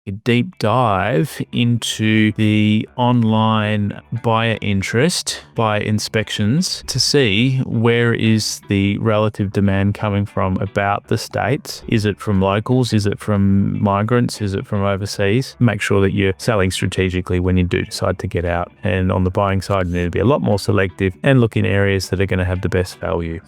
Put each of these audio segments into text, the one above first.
A deep dive into the online buyer interest by inspections to see where is the relative demand coming from about the states. Is it from locals? Is it from migrants? Is it from overseas? Make sure that you're selling strategically when you do decide to get out. And on the buying side, you need to be a lot more selective and look in areas that are going to have the best value.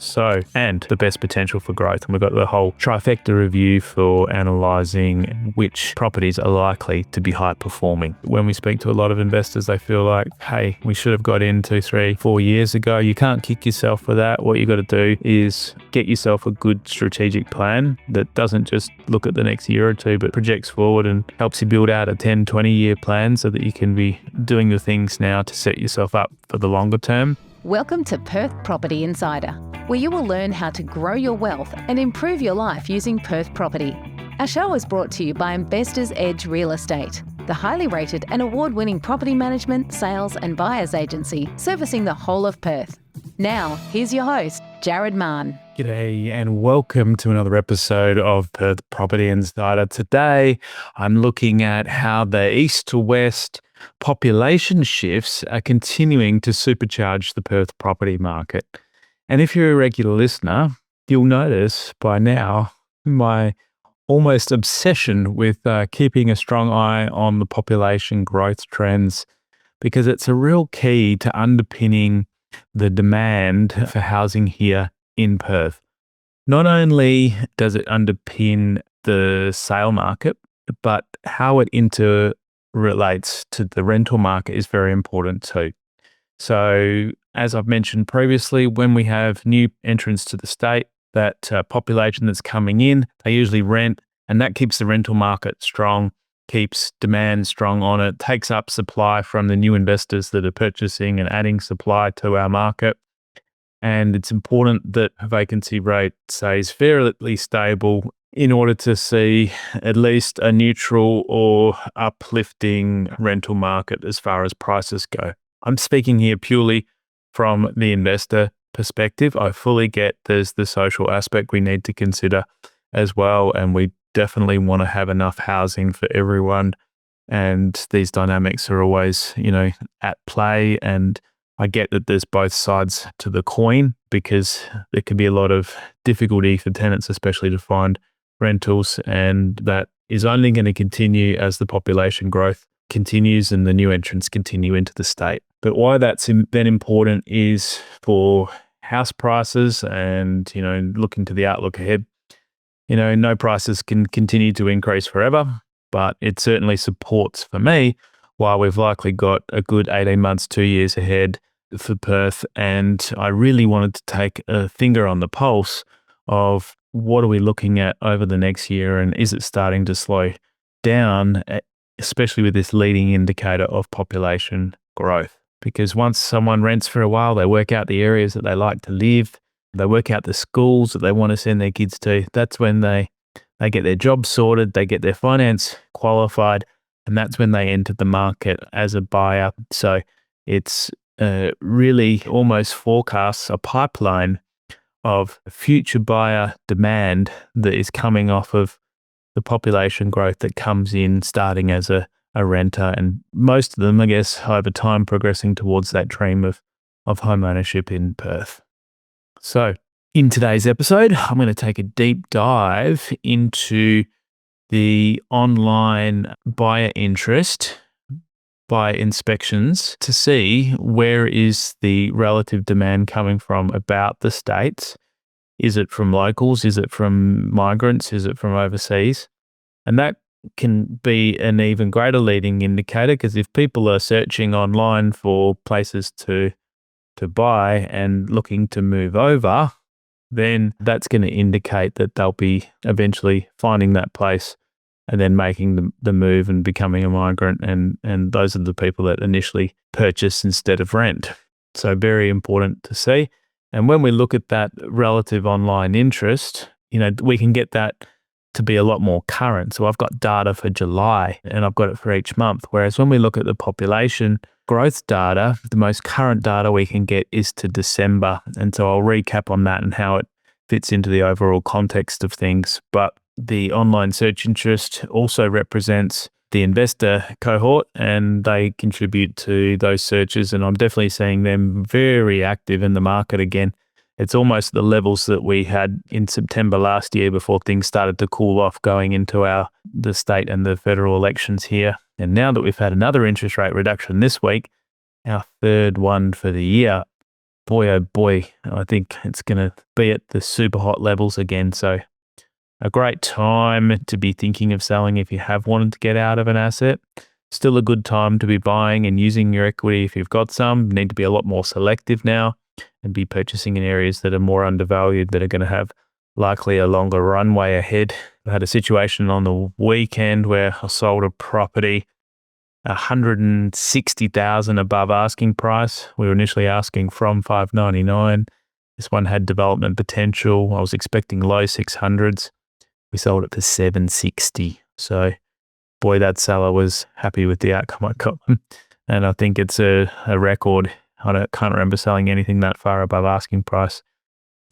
And the best potential for growth. And we've got the whole trifecta review for analysing which properties are likely to be high performing. When we speak to a lot of investors, they feel like, hey, we should have got in 2, 3, 4 years ago. You can't kick yourself for that. What you got to do is get yourself a good strategic plan that doesn't just look at the next year or two, but projects forward and helps you build out a 10, 20-year plan so that you can be doing the things now to set yourself up for the longer term. Welcome to Perth Property Insider, where you will learn how to grow your wealth and improve your life using Perth property. Our show is brought to you by Investors Edge Real Estate, the highly rated and award-winning property management, sales and buyers agency servicing the whole of Perth. Now, here's your host, Jared Mann. G'day and welcome to another episode of Perth Property Insider. Today, I'm looking at how the east to west population shifts are continuing to supercharge the Perth property market. And if you're a regular listener, you'll notice by now my almost obsession with keeping a strong eye on the population growth trends, because it's a real key to underpinning the demand for housing here in Perth. Not only does it underpin the sale market, but how it interrelates to the rental market is very important too. So, as I've mentioned previously, when we have new entrants to the state, that population that's coming in, they usually rent, and that keeps the rental market strong, keeps demand strong on it, takes up supply from the new investors that are purchasing and adding supply to our market. And it's important that vacancy rate stays fairly stable in order to see at least a neutral or uplifting rental market as far as prices go. I'm speaking here purely from the investor perspective. I fully get there's the social aspect we need to consider as well, and we definitely want to have enough housing for everyone, and these dynamics are always, at play. And I get that there's both sides to the coin, because there can be a lot of difficulty for tenants, especially to find rentals, and that is only going to continue as the population growth continues and the new entrants continue into the state. But why that's then important is for house prices and, looking to the outlook ahead. No prices can continue to increase forever, but it certainly supports for me while we've likely got a good 18 months, 2 years ahead for Perth. And I really wanted to take a finger on the pulse of what are we looking at over the next year, and is it starting to slow down, especially with this leading indicator of population growth. Because once someone rents for a while, they work out the areas that they like to live, they work out the schools that they want to send their kids to. That's when they get their job sorted, they get their finance qualified, and that's when they enter the market as a buyer. So it's really almost forecasts a pipeline of future buyer demand that is coming off of the population growth that comes in starting as a renter, and most of them, I guess, over time progressing towards that dream of home ownership in Perth. So in today's episode, I'm going to take a deep dive into the online buyer interest by inspections to see where is the relative demand coming from about the states. Is it from locals? Is it from migrants? Is it from overseas? And that can be an even greater leading indicator, because if people are searching online for places to buy and looking to move over, then that's going to indicate that they'll be eventually finding that place and then making the move and becoming a migrant. And those are the people that initially purchase instead of rent. So very important to see. And when we look at that relative online interest, we can get that to be a lot more current. So I've got data for July and I've got it for each month. Whereas when we look at the population growth data, the most current data we can get is to December. And so I'll recap on that and how it fits into the overall context of things. But the online search interest also represents the investor cohort, and they contribute to those searches. And I'm definitely seeing them very active in the market again. It's almost the levels that we had in September last year before things started to cool off going into the state and the federal elections here. And now that we've had another interest rate reduction this week, our third one for the year, boy, oh boy, I think it's going to be at the super hot levels again. So a great time to be thinking of selling if you have wanted to get out of an asset. Still a good time to be buying and using your equity if you've got some. You need to be a lot more selective now and be purchasing in areas that are more undervalued, that are going to have likely a longer runway ahead. I had a situation on the weekend where I sold a property 160,000 above asking price. We were initially asking from 599. This one had development potential. I was expecting low 600s. We sold it for 760. So, boy, that seller was happy with the outcome I got them. And I think it's a record. I can't remember selling anything that far above asking price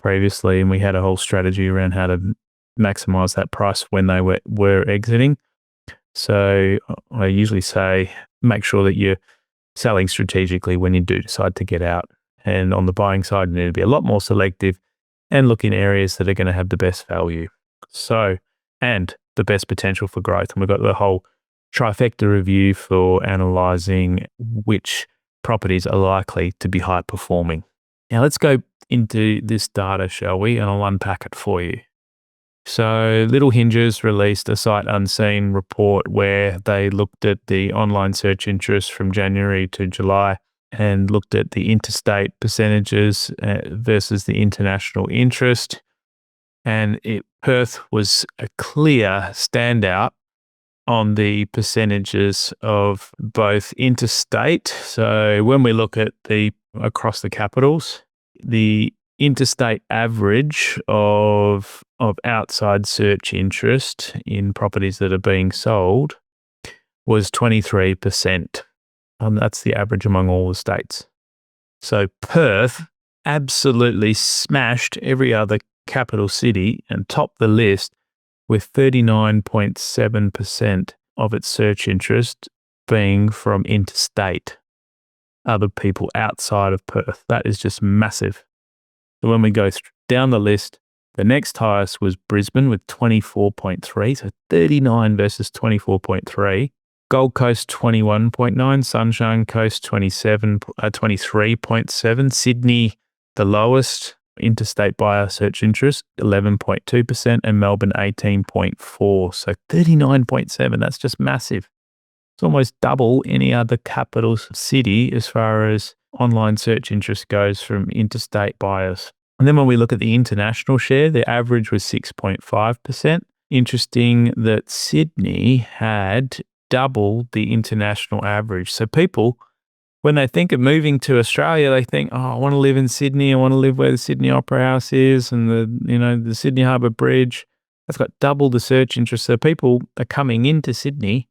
previously. And we had a whole strategy around how to maximize that price when they were exiting. So I usually say, make sure that you're selling strategically when you do decide to get out. And on the buying side, you need to be a lot more selective and look in areas that are going to have the best value. So, and the best potential for growth. And we've got the whole trifecta review for analysing which properties are likely to be high performing. Now let's go into this data, shall we? And I'll unpack it for you. So Little Hinges released a sight unseen report where they looked at the online search interest from January to July and looked at the interstate percentages versus the international interest. And Perth was a clear standout on the percentages of both interstate. So when we look at across the capitals, the interstate average of outside search interest in properties that are being sold was 23%. That's the average among all the states. So Perth absolutely smashed every other capital city and topped the list with 39.7% of its search interest being from interstate, other people outside of Perth. That is just massive. So when we go down the list, the next highest was Brisbane with 24.3, so 39 versus 24.3. Gold Coast 21.9, Sunshine Coast 23.7, Sydney the lowest interstate buyer search interest 11.2%, and Melbourne 18.4. So 39.7, that's just massive. It's almost double any other capital city as far as online search interest goes from interstate buyers. And then when we look at the international share, the average was 6.5%. Interesting that Sydney had double the international average. So people, when they think of moving to Australia, they think, oh, I want to live in Sydney. I want to live where the Sydney Opera House is and the Sydney Harbour Bridge. That's got double the search interest. So people are coming into Sydney,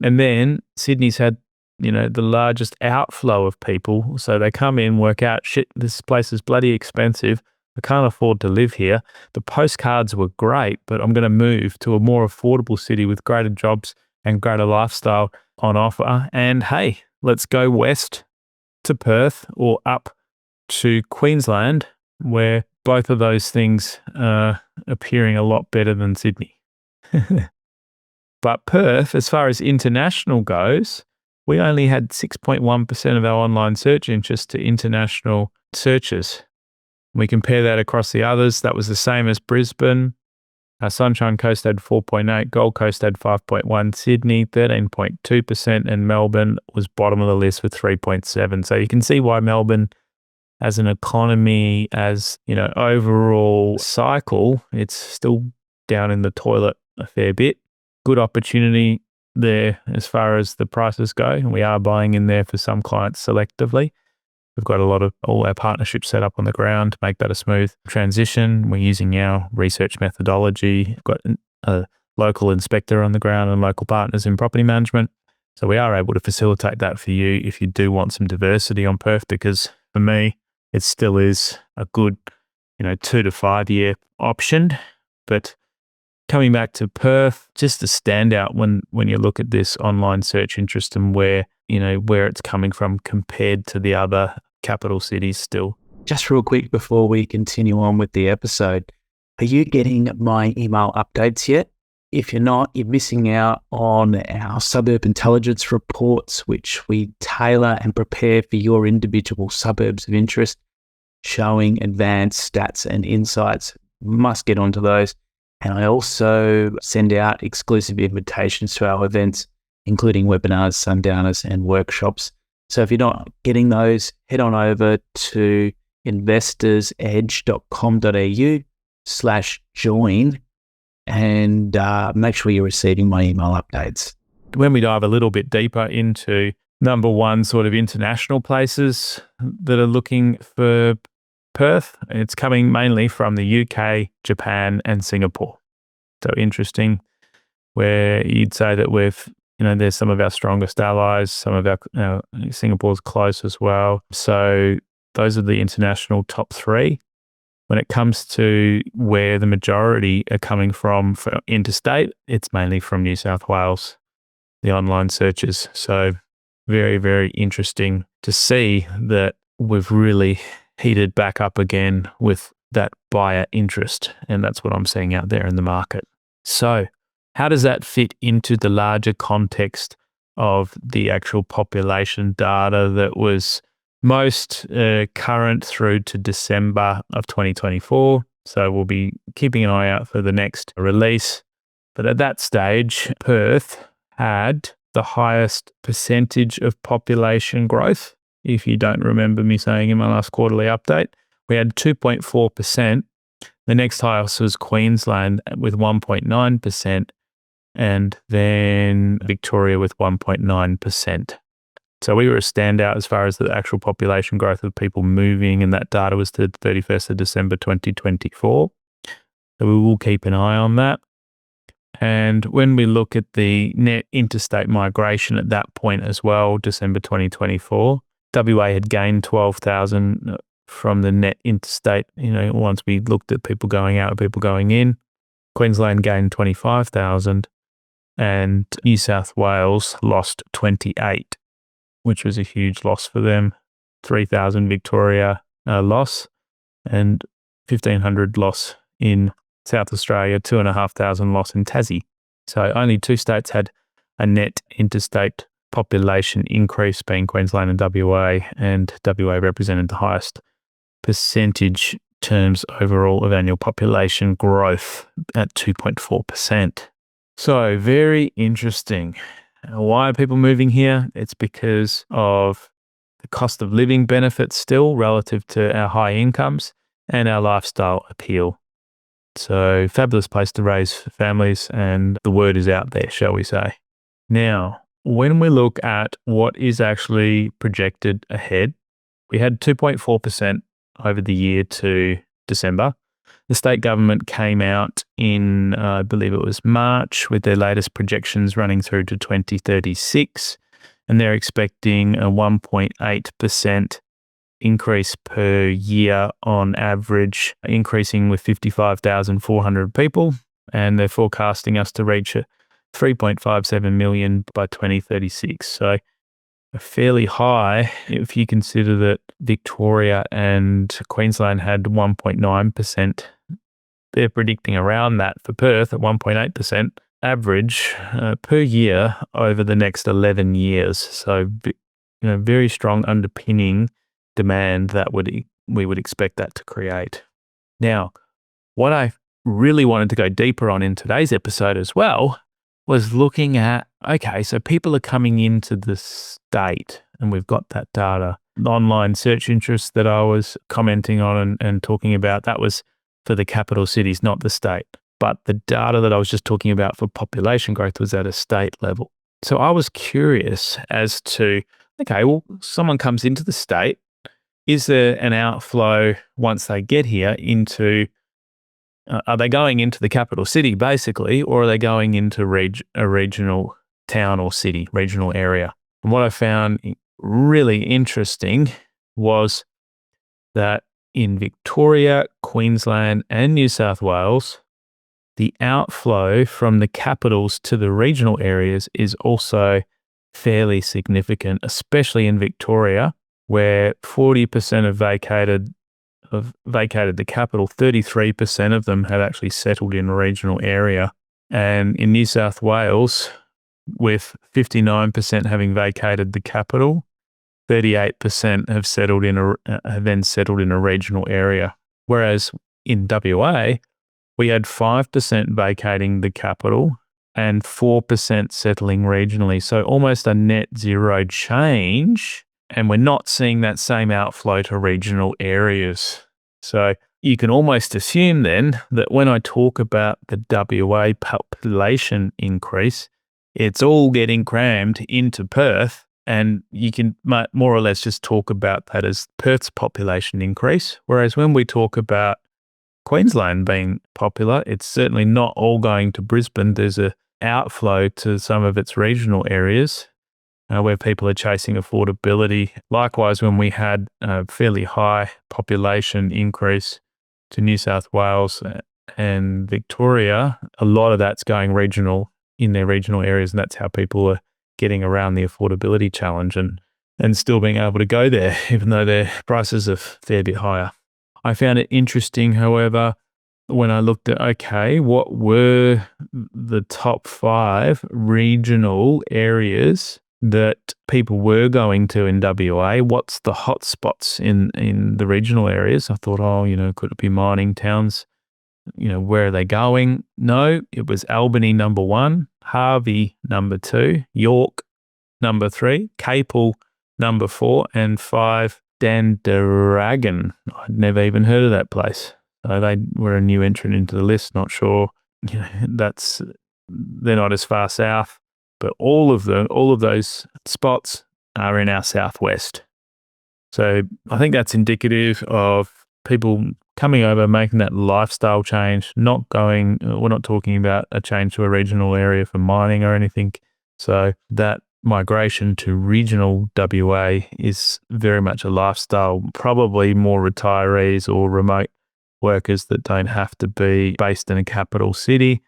and then Sydney's had the largest outflow of people. So they come in, work out, shit, this place is bloody expensive. I can't afford to live here. The postcards were great, but I'm going to move to a more affordable city with greater jobs and greater lifestyle on offer. And hey, let's go west to Perth or up to Queensland, where both of those things are appearing a lot better than Sydney. But Perth, as far as international goes, we only had 6.1% of our online search interest to international searches. We compare that across the others. That was the same as Brisbane. Sunshine Coast had 4.8, Gold Coast had 5.1, Sydney 13.2%, and Melbourne was bottom of the list with 3.7. So you can see why Melbourne, as an economy, as overall cycle, it's still down in the toilet a fair bit. Good opportunity there as far as the prices go, and we are buying in there for some clients selectively. We've got all our partnerships set up on the ground to make that a smooth transition. We're using our research methodology. We've got a local inspector on the ground and local partners in property management. So we are able to facilitate that for you if you do want some diversity on Perth, because for me, it still is a good 2 to 5 year option. But Coming back to Perth, just a standout when you look at this online search interest and where it's coming from compared to the other capital cities still. Just real quick before we continue on with the episode, are you getting my email updates yet? If you're not, you're missing out on our suburb intelligence reports, which we tailor and prepare for your individual suburbs of interest, showing advanced stats and insights. Must get onto those. And I also send out exclusive invitations to our events, including webinars, sundowners, and workshops. So if you're not getting those, head on over to investorsedge.com.au/join and make sure you're receiving my email updates. When we dive a little bit deeper into number one sort of international places that are looking for Perth, it's coming mainly from the UK, Japan, and Singapore. So interesting, where you'd say that there's some of our strongest allies, some of our Singapore's close as well. So those are the international top three. When it comes to where the majority are coming from for interstate, it's mainly from New South Wales, the online searches. So very, very interesting to see that we've really heated back up again with that buyer interest. And that's what I'm seeing out there in the market. So how does that fit into the larger context of the actual population data that was most current through to December of 2024? So we'll be keeping an eye out for the next release. But at that stage, Perth had the highest percentage of population growth. If you don't remember me saying in my last quarterly update, we had 2.4%. The next highest was Queensland with 1.9%, and then Victoria with 1.9%. So we were a standout as far as the actual population growth of people moving, and that data was to 31st of December 2024. So we will keep an eye on that. And when we look at the net interstate migration at that point as well, December 2024, WA had gained 12,000 from the net interstate, once we looked at people going out and people going in. Queensland gained 25,000 and New South Wales lost 28, which was a huge loss for them. 3,000 Victoria loss and 1,500 loss in South Australia, 2,500 loss in Tassie. So only two states had a net interstate population increase, being Queensland and WA represented the highest percentage terms overall of annual population growth at 2.4%. So very interesting. Why are people moving here? It's because of the cost of living benefits still relative to our high incomes and our lifestyle appeal. So fabulous place to raise families, and the word is out there, shall we say. Now, when we look at what is actually projected ahead, we had 2.4% over the year to December. The state government came out in, I believe it was March, with their latest projections running through to 2036, and they're expecting a 1.8% increase per year on average, increasing with 55,400 people, and they're forecasting us to reach 3.57 million by 2036. So fairly high if you consider that Victoria and Queensland had 1.9%. They're predicting around that for Perth at 1.8% average per year over the next 11 years. So, very strong underpinning demand that we would expect that to create. Now, what I really wanted to go deeper on in today's episode as well was looking at, okay, so people are coming into the state, and we've got that data. The online search interest that I was commenting on and talking about, that was for the capital cities, not the state. But the data that I was just talking about for population growth was at a state level. So I was curious as to, okay, well, someone comes into the state, is there an outflow once they get here into are they going into the capital city, basically, or are they going into a regional town or city, regional area? And what I found really interesting was that in Victoria, Queensland, and New South Wales, the outflow from the capitals to the regional areas is also fairly significant, especially in Victoria, where 40% have vacated the capital. 33% of them have actually settled in a regional area. And in New South Wales, with 59% having vacated the capital, 38% have then settled in a regional area. Whereas in WA, we had 5% vacating the capital and 4% settling regionally. So almost a net zero change. And we're not seeing that same outflow to regional areas. So you can almost assume then that when I talk about the WA population increase, it's all getting crammed into Perth, and you can more or less just talk about that as Perth's population increase. Whereas when we talk about Queensland being popular, it's certainly not all going to Brisbane. There's an outflow to some of its regional areas where people are chasing affordability. Likewise, when we had a fairly high population increase to New South Wales and Victoria, a lot of that's going regional in their regional areas, and that's how people are getting around the affordability challenge and still being able to go there, even though their prices are a fair bit higher. I found it interesting, however, when I looked at, okay, what were the top 5 regional areas that people were going to in WA? What's the hot spots in the regional areas? I thought, could it be mining towns? Where are they going? No, it was Albany number 1, Harvey number 2, York number 3, Capel number 4, and 5, Dandaragan. I'd never even heard of that place. So they were a new entrant into the list. Not sure. They're not as far south, but all of those spots are in our southwest. So I think that's indicative of people coming over, making that lifestyle change, we're not talking about a change to a regional area for mining or anything. So that migration to regional WA is very much a lifestyle, probably more retirees or remote workers that don't have to be based in a capital city.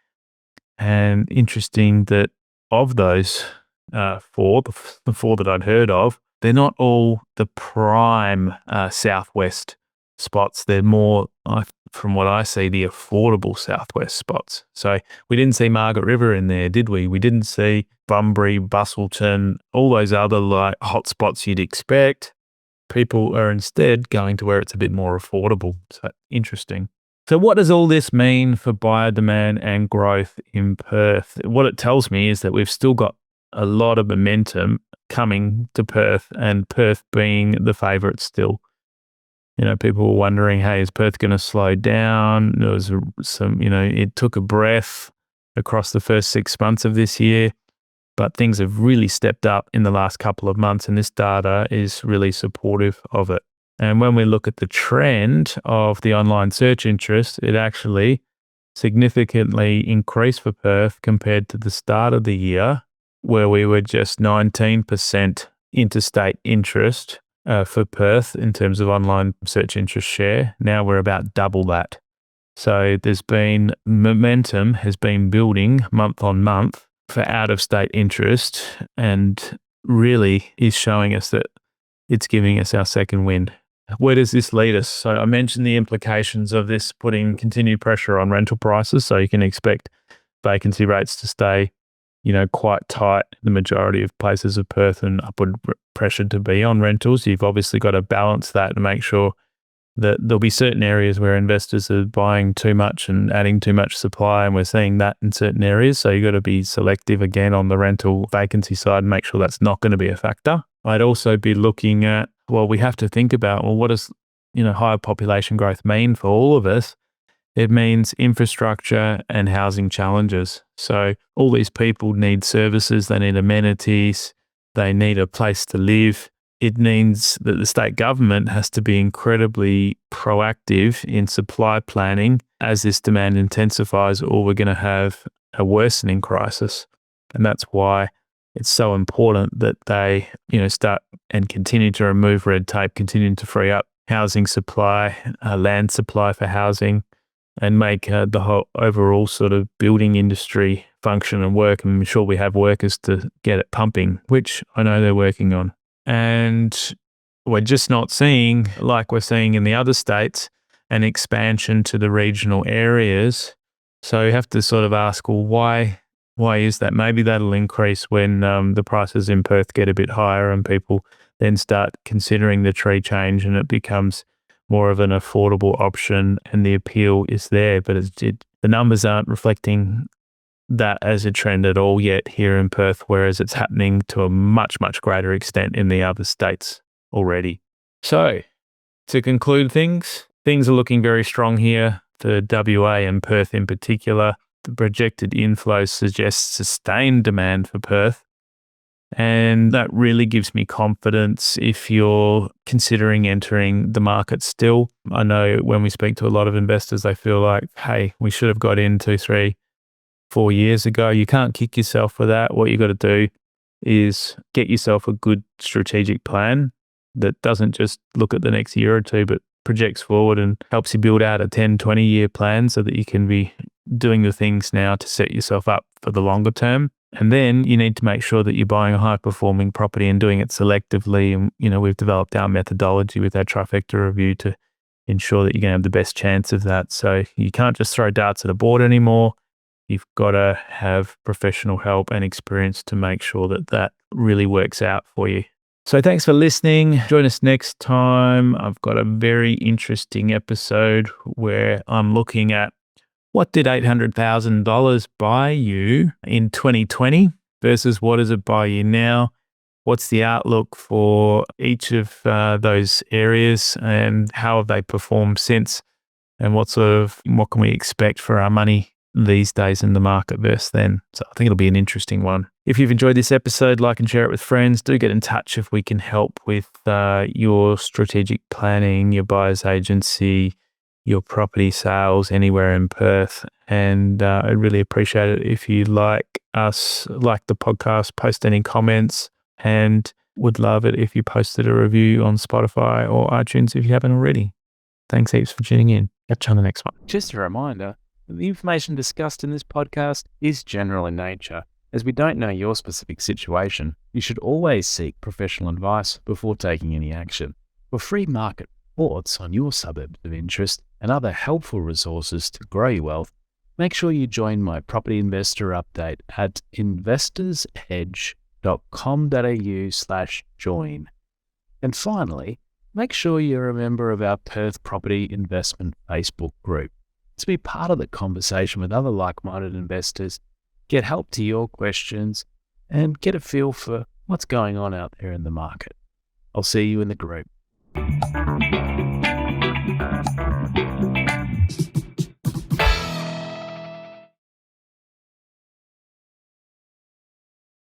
And interesting that of those 4, the 4 that I'd heard of, they're not all the prime southwest spots. They're more, from what I see, the affordable southwest spots. So we didn't see Margaret River in there, did we? We didn't see Bunbury, Bustleton, all those other hot spots you'd expect. People are instead going to where it's a bit more affordable. So interesting. So what does all this mean for buyer demand and growth in Perth? What it tells me is that we've still got a lot of momentum coming to Perth, and Perth being the favourite still. People were wondering, hey, is Perth going to slow down? There was it took a breath across the first 6 months of this year, but things have really stepped up in the last couple of months, and this data is really supportive of it. And when we look at the trend of the online search interest, it actually significantly increased for Perth compared to the start of the year, where we were just 19% interstate interest for Perth in terms of online search interest share. Now we're about double that. So there's been momentum has been building month on month for out-of-state interest, and really is showing us that it's giving us our second wind. Where does this lead us? So I mentioned the implications of this putting continued pressure on rental prices. So you can expect vacancy rates to stay, quite tight in the majority of places of Perth, and upward pressure to be on rentals. You've obviously got to balance that and make sure that there'll be certain areas where investors are buying too much and adding too much supply, and we're seeing that in certain areas. So you've got to be selective again on the rental vacancy side and make sure that's not going to be a factor. I'd also be looking at, we have to think about, what does, higher population growth mean for all of us? It means infrastructure and housing challenges. So all these people need services, they need amenities, they need a place to live. It means that the state government has to be incredibly proactive in supply planning as this demand intensifies, or we're going to have a worsening crisis. And that's why it's so important that they, start and continue to remove red tape, continue to free up housing supply, land supply for housing, and make the whole overall sort of building industry function and work. And I'm sure we have workers to get it pumping, which I know they're working on. And we're just not seeing, like we're seeing in the other states, an expansion to the regional areas. So you have to sort of ask, well, why is that? Maybe that'll increase when the prices in Perth get a bit higher and people then start considering the tree change and it becomes more of an affordable option and the appeal is there. But the numbers aren't reflecting that as a trend at all yet here in Perth, whereas it's happening to a much, much greater extent in the other states already. So to conclude things are looking very strong here for WA and Perth in particular. The projected inflows suggest sustained demand for Perth. And that really gives me confidence if you're considering entering the market still. I know when we speak to a lot of investors, they feel like, hey, we should have got in 2, 3, 4 years ago. You can't kick yourself for that. What you got to do is get yourself a good strategic plan that doesn't just look at the next year or two, but projects forward and helps you build out a 10, 20-year plan so that you can be doing the things now to set yourself up for the longer term. And then you need to make sure that you're buying a high-performing property and doing it selectively. And, we've developed our methodology with our trifecta review to ensure that you're going to have the best chance of that. So you can't just throw darts at a board anymore. You've got to have professional help and experience to make sure that that really works out for you. So thanks for listening. Join us next time. I've got a very interesting episode where I'm looking at what did $800,000 buy you in 2020 versus what does it buy you now? What's the outlook for each of those areas and how have they performed since? And what can we expect for our money these days in the market versus then? So I think it'll be an interesting one. If you've enjoyed this episode, like and share it with friends. Do get in touch if we can help with your strategic planning, your buyer's agency, your property sales anywhere in Perth. And I'd really appreciate it if you like the podcast, post any comments, and would love it if you posted a review on Spotify or iTunes if you haven't already. Thanks heaps for tuning in. Catch you on the next one. Just a reminder, the information discussed in this podcast is general in nature. As we don't know your specific situation, you should always seek professional advice before taking any action. For free market reports on your suburbs of interest and other helpful resources to grow your wealth, make sure you join my property investor update at investorsedge.com.au/join. And finally, make sure you're a member of our Perth Property Investment Facebook group to be part of the conversation with other like-minded investors, get help to your questions, and get a feel for what's going on out there in the market. I'll see you in the group.